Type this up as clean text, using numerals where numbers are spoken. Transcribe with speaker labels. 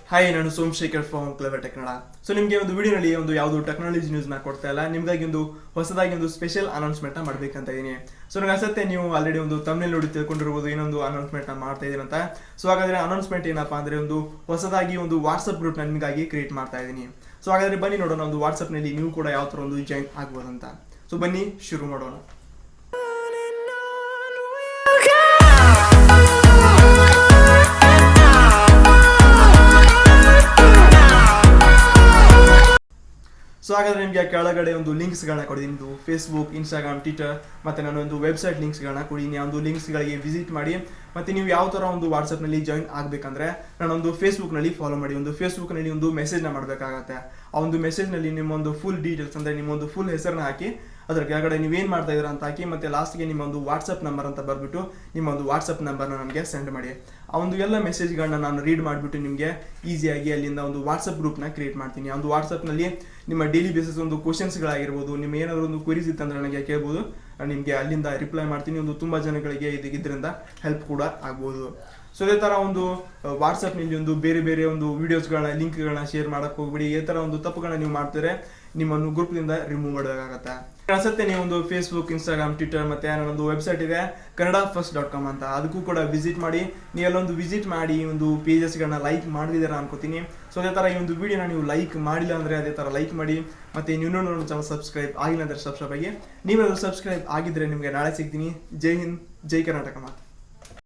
Speaker 1: Hi, ನಾನು Somashekhar from clever tech Kannada. So ನಿಮಗೆ ಒಂದು ವಿಡಿಯೋನಲ್ಲಿ ಒಂದು ಯಾವುದು ಟೆಕ್ನಾಲಜಿ ನ್ಯೂಸ್ನ ಕೊಡ್ತಾ ಇಲ್ಲ, ನಿಮಗಾಗಿ ಒಂದು ಹೊಸದಾಗಿ ಒಂದು ಸ್ಪೆಷಲ್ ಅನೌನ್ಸ್ಮೆಂಟ್ನ ಮಾಡಬೇಕಂತ ಇದ್ದೀನಿ. ಸೊ ನನಗೆ ಅನ್ಸುತ್ತೆ ನೀವು ಆಲ್ರೆಡಿ ಒಂದು ತಮಿಳ್ ನೋಡಿ ತಿಳ್ಕೊಂಡಿರ್ಬೋದು ಏನೊಂದು ಅನೌನ್ಸ್ಮೆಂಟ್ನ ಮಾಡ್ತಾ ಇದ್ದೀನಿ ಅಂತ. ಸೊ ಹಾಗಾದರೆ ಅನೌನ್ಸ್ಮೆಂಟ್ ಏನಪ್ಪ ಅಂದರೆ ಒಂದು ಹೊಸದಾಗಿ ಒಂದು ವಾಟ್ಸಪ್ ಗ್ರೂಪ್ನ ನಿಮಗಾಗಿ ಕ್ರಿಯೇಟ್ ಮಾಡ್ತಾ ಇದ್ದೀನಿ. ಸೊ ಹಾಗಾದರೆ ಬನ್ನಿ ನೋಡೋಣ ಒಂದು ವಾಟ್ಸಪ್ನಲ್ಲಿ ನೀವು ಕೂಡ ಯಾವ ಥರ ಒಂದು ಜಾಯಿನ್ ಆಗ್ಬೋದು ಅಂತ. ಸೊ ಬನ್ನಿ ಶುರು ಮಾಡೋಣ. ಸೊ ಹಾಗಾದರೆ ನಿಮಗೆ ಕೆಳಗಡೆ ಒಂದು ಲಿಂಕ್ಸ್ಗಳನ್ನ ಕೊಡಿದ್ದೀನಿ. ಇದು ಫೇಸ್ಬುಕ್, ಇನ್ಸ್ಟಾಗ್ರಾಮ್, ಟ್ವಿಟರ್ ಮತ್ತು ನಾನು ಒಂದು ವೆಬ್ಸೈಟ್ ಲಿಂಕ್ಸ್ಗಳನ್ನ ಕೊಡಿದ್ದೀನಿ. ಆ ಒಂದು ಲಿಂಕ್ಸ್ಗಳಿಗೆ ವಿಸಿಟ್ ಮಾಡಿ. ಮತ್ತು ನೀವು ಯಾವ ಥರ ಒಂದು ವಾಟ್ಸಪ್ನಲ್ಲಿ ಜಾಯಿನ್ ಆಗಬೇಕಂದ್ರೆ ನಾನೊಂದು ಫೇಸ್ಬುಕ್ನಲ್ಲಿ ಫಾಲೋ ಮಾಡಿ. ಒಂದು ಫೇಸ್ಬುಕ್ನಲ್ಲಿ ಒಂದು ಮೆಸೇಜ್ನ ಮಾಡಬೇಕಾಗತ್ತೆ. ಆ ಒಂದು ಮೆಸೇಜ್ನಲ್ಲಿ ನಿಮ್ಮೊಂದು ಫುಲ್ ಡೀಟೇಲ್ಸ್ ಅಂದರೆ ನಿಮ್ಮೊಂದು ಫುಲ್ ಹೆಸರನ್ನ ಹಾಕಿ ಅದರ ಕೆಳಗಡೆ ನೀವೇನು ಮಾಡ್ತಾ ಇದ್ದೀರಾ ಅಂತ ಹಾಕಿ ಮತ್ತು ಲಾಸ್ಟ್ಗೆ ನಿಮ್ಮೊಂದು ವಾಟ್ಸಪ್ ನಂಬರ್ ಅಂತ ಬರೆದ್ಬಿಟ್ಟು ನಿಮ್ಮೊಂದು ವಾಟ್ಸಪ್ ನಂಬರ್ನ ನನಗೆ ಸೆಂಡ್ ಮಾಡಿ. ಆ ಒಂದು ಎಲ್ಲ ಮೆಸೇಜ್ಗಳನ್ನ ನಾನು ರೀಡ್ ಮಾಡಿಬಿಟ್ಟು ನಿಮಗೆ ಈಸಿಯಾಗಿ ಅಲ್ಲಿಂದ ಒಂದು ವಾಟ್ಸಪ್ ಗ್ರೂಪ್ನ ಕ್ರಿಯೇಟ್ ಮಾಡ್ತೀನಿ. ಆ ಒಂದು ವಾಟ್ಸಪ್ನಲ್ಲಿ ನಿಮ್ಮ ಡೈಲಿ ಬೇಸಿಸ್ ಒಂದು ಕ್ವಶನ್ಸ್ಗಳಾಗಿರ್ಬೋದು, ನಿಮ್ಮ ಏನಾದರೂ ಒಂದು ಕ್ವರೀಸ್ ಇತ್ತಂದ್ರೆ ನನಗೆ ಕೇಳ್ಬೋದು, ನಿಮಗೆ ಅಲ್ಲಿಂದ ರಿಪ್ಲೈ ಮಾಡ್ತೀನಿ. ಒಂದು ತುಂಬ ಜನಗಳಿಗೆ ಇದರಿಂದ ಹೆಲ್ಪ್ ಕೂಡ ಆಗ್ಬೋದು. ಸೊ ಇದೇ ಥರ ಒಂದು ವಾಟ್ಸಪ್ನಲ್ಲಿ ಒಂದು ಬೇರೆ ಬೇರೆ ಒಂದು ವೀಡಿಯೋಸ್ಗಳನ್ನ ಲಿಂಕ್ಗಳನ್ನ ಶೇರ್ ಮಾಡೋಕ್ಕೆ ಹೋಗ್ಬಿಡಿ. ಈ ಥರ ಒಂದು ತಪ್ಪುಗಳನ್ನ ನೀವು ಮಾಡ್ತಾರೆ ನಿಮ್ಮನ್ನು ಗ್ರೂಪ್ನಿಂದ ರಿಮೂವ್ ಮಾಡಬೇಕಾಗತ್ತೆ. ಅನ್ಸುತ್ತೆ ನೀವು ಒಂದು ಫೇಸ್ಬುಕ್, ಇನ್ಸ್ಟಾಗ್ರಾಮ್, ಟ್ವಿಟರ್ ಮತ್ತು ನನ್ನೊಂದು ವೆಬ್ಸೈಟ್ ಇದೆ kannadafirst.com ಅಂತ, ಅದಕ್ಕೂ ಕೂಡ ವಿಸಿಟ್ ಮಾಡಿ. ನೀವೆಲ್ಲೊಂದು ವಿಸಿಟ್ ಮಾಡಿ ಒಂದು ಪೇಜಸ್ಗಳನ್ನ ಲೈಕ್ ಮಾಡಿದ್ದೀರಾ ಅನ್ಕೋತೀನಿ. ಸೊ ಅದೇ ಥರ ಈ ಒಂದು ವಿಡಿಯೋನ ನೀವು ಲೈಕ್ ಮಾಡಿಲ್ಲ ಅಂದರೆ ಅದೇ ಥರ ಲೈಕ್ ಮಾಡಿ. ಮತ್ತು ನೀವು ಇನ್ನೊಂದು ಚಾನಲ್ ಸಬ್ಸ್ಕ್ರೈಬ್ ಆಗಿಲ್ಲ ಅಂದರೆ ಸಬ್ಸ್ಕ್ರೈಬ್ ಆಗಿ. ನೀವೇನಾದರೂ ಸಬ್ಸ್ಕ್ರೈಬ್ ಆಗಿದ್ದರೆ ನಿಮಗೆ ನಾಳೆ ಸಿಗ್ತೀನಿ. ಜೈ ಹಿಂದ್, ಜೈ ಕರ್ನಾಟಕ ಮಾತು.